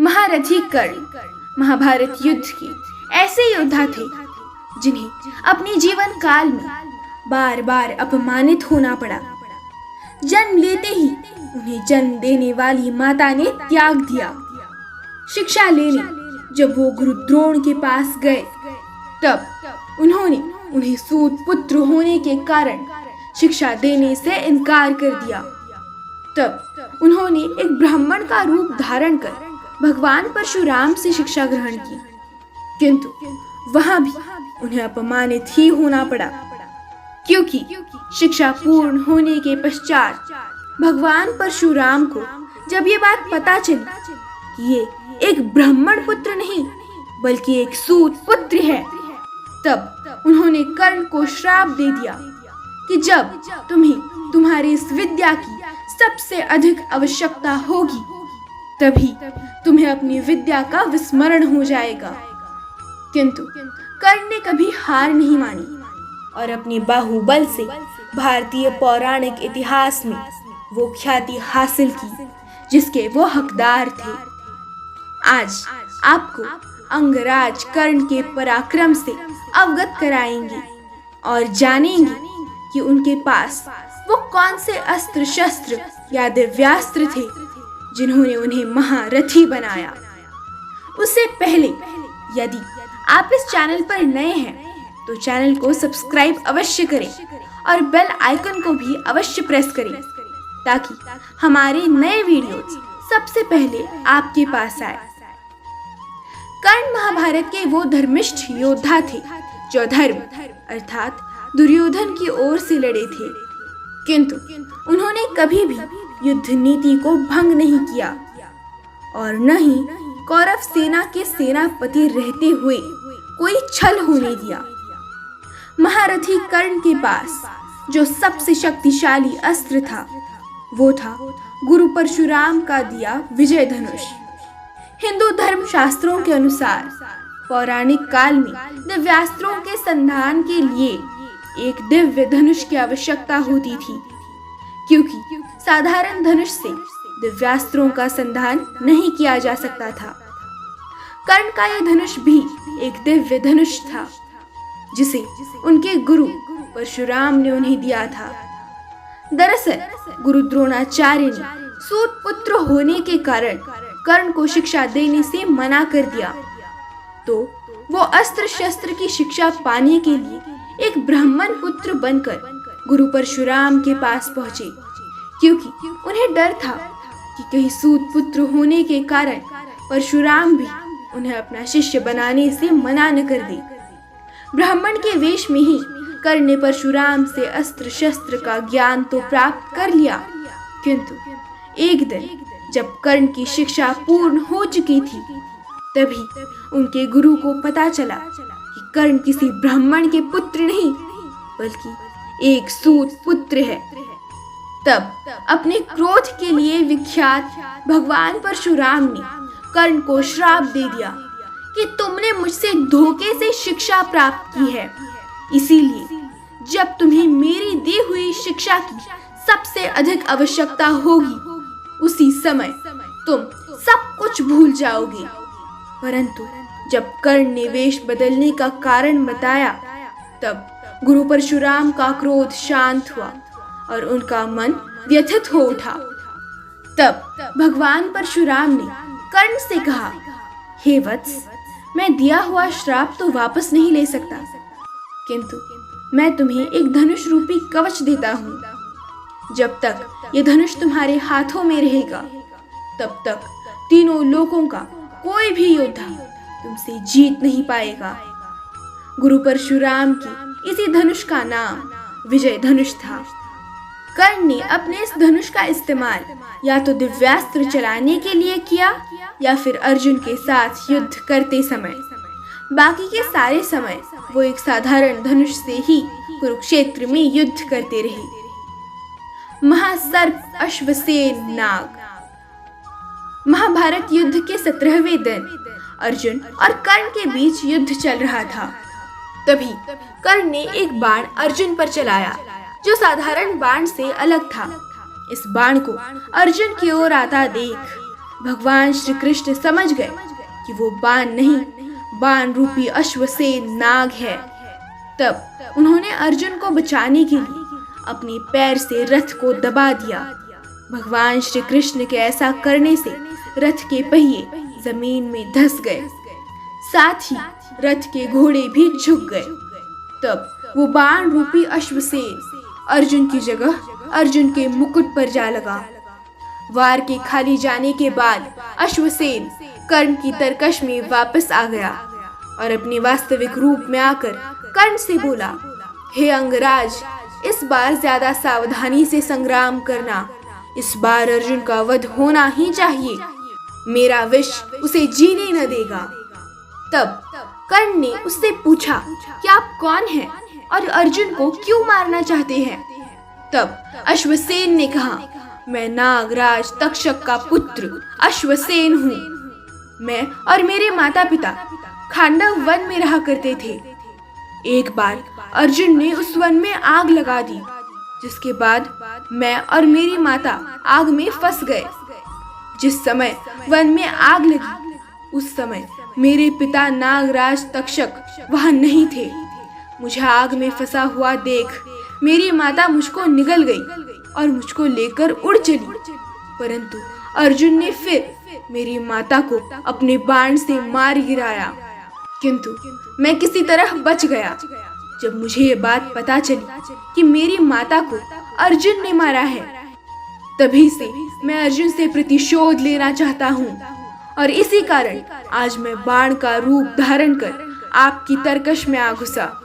महारथी कर्ण महाभारत युद्ध के ऐसे योद्धा थे जिन्हें अपने जीवन काल में बार बार अपमानित होना पड़ा। जन्म लेते ही उन्हें जन्म देने वाली माता ने त्याग दिया। शिक्षा लेने जब वो गुरु द्रोण के पास गए तब उन्होंने उन्हें सूत पुत्र होने के कारण शिक्षा देने से इनकार कर दिया। तब उन्होंने एक ब्राह्मण का रूप धारण कर भगवान परशुराम से शिक्षा ग्रहण की, किंतु वहां भी उन्हें अपमानित ही होना पड़ा, क्योंकि शिक्षा पूर्ण होने के पश्चात भगवान परशुराम को जब ये बात पता चली कि ये एक ब्राह्मण पुत्र नहीं बल्कि एक सूत पुत्र है, तब उन्होंने कर्ण को श्राप दे दिया कि जब तुम्हें तुम्हारी इस विद्या की सबसे अधिक आवश्यकता होगी तभी तुम्हें अपनी विद्या का विस्मरण हो जाएगा। किंतु कर्ण ने कभी हार नहीं मानी और अपने बाहुबल से भारतीय पौराणिक इतिहास में वो ख्याति हासिल की जिसके वो हकदार थे। आज आपको अंगराज कर्ण के पराक्रम से अवगत कराएंगे और जानेंगे कि उनके पास वो कौन से अस्त्र शस्त्र या दिव्यास्त्र थे जिन्होंने उन्हें महारथी बनाया। उससे पहले यदि आप इस चैनल पर नए हैं तो चैनल को सब्सक्राइब अवश्य करें और बेल आइकन को भी अवश्य प्रेस करें ताकि हमारे नए वीडियोस सबसे पहले आपके पास आए। कर्ण महाभारत के वो धर्मिष्ठ योद्धा थे जो धर्म अर्थात दुर्योधन की ओर से लड़े थे, किंतु उन्होंने कभी भी युद्ध नीति को भंग नहीं किया और न ही कौरव सेना के सेनापति रहते हुए कोई छल होने दिया। महारथी कर्ण के पास जो सबसे शक्तिशाली अस्त्र था वो था गुरु परशुराम का दिया विजय धनुष। हिंदू धर्म शास्त्रों के अनुसार पौराणिक काल में दिव्यास्त्रों के संधान के लिए एक दिव्य धनुष की आवश्यकता होती थी, क्योंकि साधारण धनुष से दिव्यास्त्रों का संधान नहीं किया जा सकता था। कर्ण का यह धनुष भी एक दिव्य धनुष था जिसे उनके गुरु परशुराम ने उन्हें दिया था। दरअसल गुरु द्रोणाचार्य ने सूत पुत्र होने के कारण कर्ण को शिक्षा देने से मना कर दिया, तो वो अस्त्र शस्त्र की शिक्षा पाने के लिए एक ब्राह्मण पुत्र बनकर गुरु परशुराम के पास पहुंचे, क्योंकि उन्हें डर था कि कहीं सूत पुत्र होने के कारण परशुराम भी उन्हें अपना शिष्य बनाने से मना न कर दे। ब्राह्मण के वेश में ही कर्ण ने परशुराम से अस्त्र शस्त्र का ज्ञान तो प्राप्त कर लिया, किंतु एक दिन जब कर्ण की शिक्षा पूर्ण हो चुकी थी तभी उनके गुरु को पता चला कि कर्ण किसी ब्राह्मण के पुत्र नहीं बल्कि एक सूत पुत्र है। तब अपने क्रोध के लिए विख्यात भगवान परशुराम ने कर्ण को श्राप दे दिया कि तुमने मुझसे धोखे से शिक्षा प्राप्त की है, इसीलिए जब तुम्हें मेरी दी हुई शिक्षा की सबसे अधिक आवश्यकता होगी उसी समय तुम सब कुछ भूल जाओगे। परंतु जब कर्ण ने वेश बदलने का कारण बताया तब गुरु परशुराम का क्रोध शांत हुआ और उनका मन व्यथित हो उठा। तब भगवान परशुराम ने कर्ण से कहा, हे वत्स, मैं दिया हुआ श्राप तो वापस नहीं ले सकता, किंतु मैं तुम्हें एक धनुष रूपी कवच देता हूँ। जब तक ये धनुष तुम्हारे हाथों में रहेगा तब तक तीनों लोकों का कोई भी योद्धा तुमसे जीत नहीं पाएगा। गुरु परशुराम की इसी धनुष का नाम विजय धनुष था। कर्ण ने अपने इस धनुष का इस्तेमाल या तो दिव्यास्त्र चलाने के लिए किया या फिर अर्जुन के साथ युद्ध करते समय। बाकी के सारे समय वो एक साधारण धनुष से ही कुरुक्षेत्र में युद्ध करते रहे। महासर्प अश्वसेन नाग। महाभारत युद्ध के 17वें दिन अर्जुन और कर्ण के बीच युद्ध चल रहा था। तभी कर्ण ने एक बाण अर्जुन पर चलाया जो साधारण बाण से अलग था। इस बाण को अर्जुन की ओर आता देख भगवान श्री कृष्ण समझ गए कि वो बाण नहीं, बाण रूपी अश्वसेन नाग है। तब उन्होंने अर्जुन को बचाने के लिए अपने पैर से रथ को दबा दिया। भगवान श्री कृष्ण के ऐसा करने से रथ के पहिए जमीन में धंस गए, साथ ही रथ के घोड़े भी झुक गए। तब वो बाण रूपी अश्वसेन अर्जुन की जगह अर्जुन के मुकुट पर जा लगा। वार के खाली जाने के बाद अश्वसेन कर्ण की तरकश में वापस आ गया और अपने वास्तविक रूप में आकर कर्ण से बोला, हे अंगराज, इस बार ज्यादा सावधानी से संग्राम करना। इस बार अर्जुन का वध होना ही चाहिए। मेरा विष उसे जीने न देगा। तब कर्ण ने उससे पूछा कि आप कौन हैं और अर्जुन को क्यों मारना चाहते हैं? तब अश्वसेन ने कहा, मैं नागराज तक्षक का पुत्र अश्वसेन हूँ। मैं और मेरे माता पिता खांडव वन में रहा करते थे। एक बार अर्जुन ने उस वन में आग लगा दी, जिसके बाद मैं और मेरी माता आग में फंस गए। जिस समय वन में आग लगी, उस समय मेरे पिता नागराज तक्षक वहां नहीं थे। मुझे आग में फंसा हुआ देख मेरी माता मुझको निगल गई और मुझको लेकर उड़ चली, परंतु अर्जुन ने फिर मेरी माता को अपने बाण से मार गिराया, किंतु मैं किसी तरह बच गया। जब मुझे ये बात पता चली कि मेरी माता को अर्जुन ने मारा है, तभी से मैं अर्जुन से प्रतिशोध लेना चाहता हूँ और इसी कारण आज मैं बाण का रूप धारण कर आपकी तरकश में आ घुसा।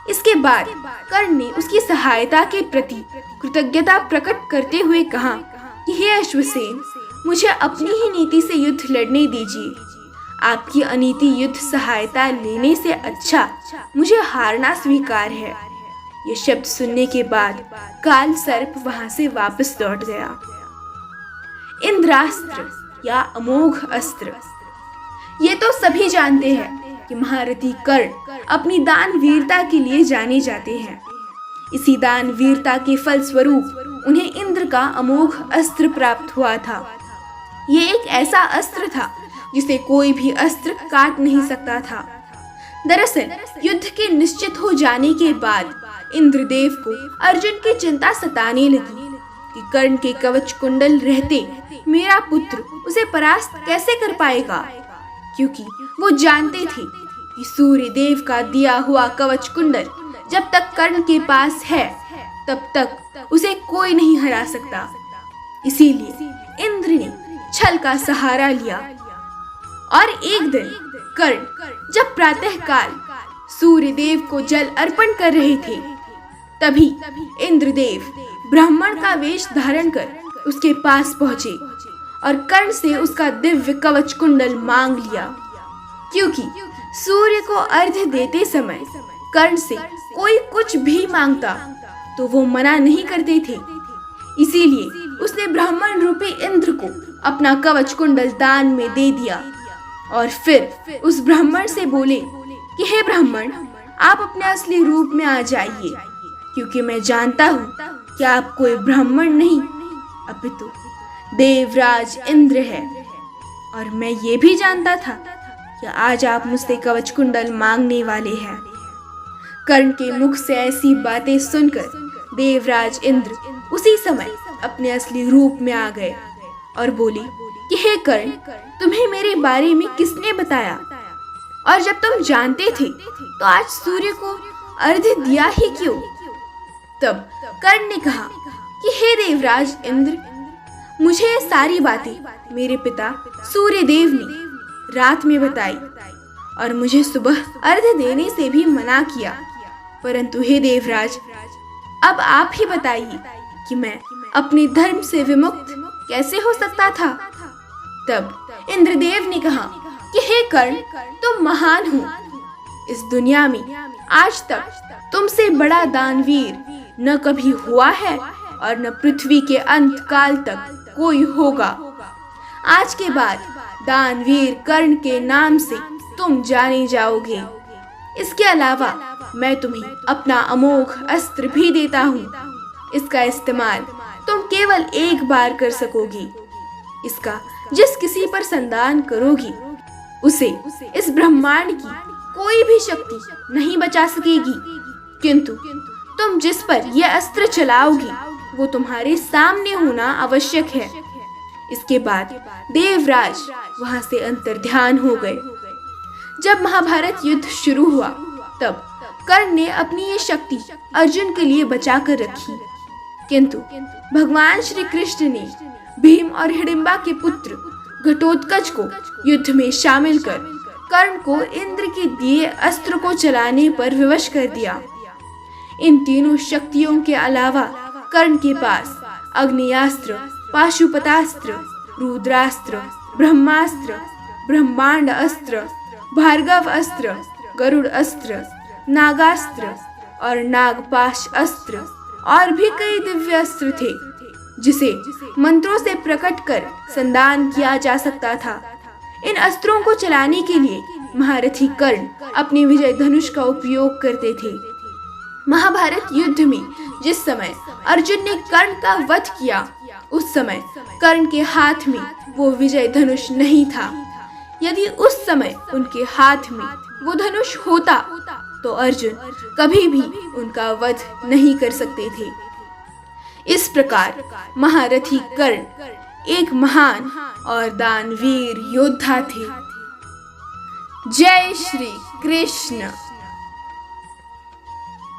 इसके बाद कर्ण ने उसकी सहायता के प्रति कृतज्ञता प्रकट करते हुए कहा कि हे अश्वसेन, मुझे अपनी ही नीति से युद्ध लड़ने दीजिए। आपकी अनीति युद्ध सहायता लेने से अच्छा मुझे हारना स्वीकार है। ये शब्द सुनने के बाद काल सर्प वहां से वापस लौट गया। इंद्रास्त्र या अमोघ अस्त्र। ये तो सभी जानते हैं कि महारथी कर्ण अपनी दान वीरता के लिए जाने जाते हैं। इसी दान वीरता के फल स्वरूप उन्हें इंद्र का अमोघ अस्त्र प्राप्त हुआ था। ये एक ऐसा अस्त्र था जिसे कोई भी अस्त्र काट नहीं सकता था। दरअसल युद्ध के निश्चित हो जाने के बाद इंद्रदेव को अर्जुन की चिंता सताने लगी कि कर्ण के कवच कुंडल रहते मेरा पुत्र उसे परास्त कैसे कर पाएगा, क्योंकि वो जानते थे कि सूर्य देव का दिया हुआ कवच कुंडल जब तक कर्ण के पास है तब तक उसे कोई नहीं हरा सकता। इसीलिए इंद्र ने छल का सहारा लिया और एक दिन कर्ण जब प्रातः काल सूर्य देव को जल अर्पण कर रहे थे, तभी इंद्रदेव ब्राह्मण का वेश धारण कर उसके पास पहुंचे और कर्ण से उसका दिव्य कवच कुंडल मांग लिया, क्योंकि सूर्य को अर्घ्य देते समय कर्ण से कोई कुछ भी मांगता तो वो मना नहीं करते थे। इसीलिए उसने ब्राह्मण रूपी इंद्र को अपना कवच कुंडल दान में दे दिया और फिर उस ब्राह्मण से बोले कि हे ब्राह्मण, आप अपने असली रूप में आ जाइए, क्योंकि मैं जानता हूँ कि आप कोई ब्राह्मण नहीं अपितु देवराज इंद्र है, और मैं ये भी जानता था कि आज आप मुझसे कवच कुंडल मांगने वाले हैं। कर्ण के मुख से ऐसी बातें सुनकर देवराज इंद्र उसी समय अपने असली रूप में आ गए और बोले कि हे कर्ण, तुम्हें मेरे बारे में किसने बताया, और जब तुम जानते थे तो आज सूर्य को अर्घ्य दिया ही क्यों? तब कर्ण ने कहा कि हे देवराज इंद्र, मुझे ये सारी बातें मेरे पिता सूर्य देव ने रात में बताई और मुझे सुबह अर्घ्य देने से भी मना किया, परंतु हे देवराज, अब आप ही बताइए कि मैं अपने धर्म से विमुक्त कैसे हो सकता था। तब इंद्रदेव ने कहा कि हे कर्ण, तुम महान हो। इस दुनिया में आज तक तुमसे बड़ा दानवीर न कभी हुआ है और न पृथ्वी के अंत काल तक कोई होगा। आज के बाद दानवीर कर्ण के नाम से तुम जाने जाओगे। इसके अलावा मैं तुम्हें अपना अमोघ अस्त्र भी देता हूँ। इसका इस्तेमाल तुम केवल एक बार कर सकोगी। इसका जिस किसी पर संधान करोगी उसे इस ब्रह्मांड की कोई भी शक्ति नहीं बचा सकेगी, किंतु तुम जिस पर यह अस्त्र चलाओगी वो तुम्हारे सामने होना आवश्यक है। इसके बाद देवराज वहां से अंतर्ध्यान हो गए। जब महाभारत युद्ध शुरू हुआ तब कर्ण ने अपनी ये शक्ति अर्जुन के लिए बचा कर रखी, किंतु भगवान श्री कृष्ण ने भीम और हिडिंबा के पुत्र घटोत्कच को युद्ध में शामिल कर कर्ण को इंद्र के दिए अस्त्र को चलाने पर विवश कर दिया। इन तीनों शक्तियों के अलावा कर्ण के पास अग्नियास्त्र, पाशुपतास्त्र, रुद्रास्त्र, ब्रह्मास्त्र, ब्रह्मांड अस्त्र, भार्गव अस्त्र, गरुड़ अस्त्र, नागास्त्र और नागपाश अस्त्र और भी कई दिव्य अस्त्र थे जिसे मंत्रों से प्रकट कर संधान किया जा सकता था। इन अस्त्रों को चलाने के लिए महारथी कर्ण अपने विजय धनुष का उपयोग करते थे। महाभारत युद्ध में जिस समय अर्जुन ने कर्ण का वध किया उस समय कर्ण के हाथ में वो विजय धनुष नहीं था। यदि उस समय उनके हाथ में वो धनुष होता तो अर्जुन कभी भी उनका वध नहीं कर सकते थे। इस प्रकार महारथी कर्ण एक महान और दानवीर योद्धा थे। जय श्री कृष्ण।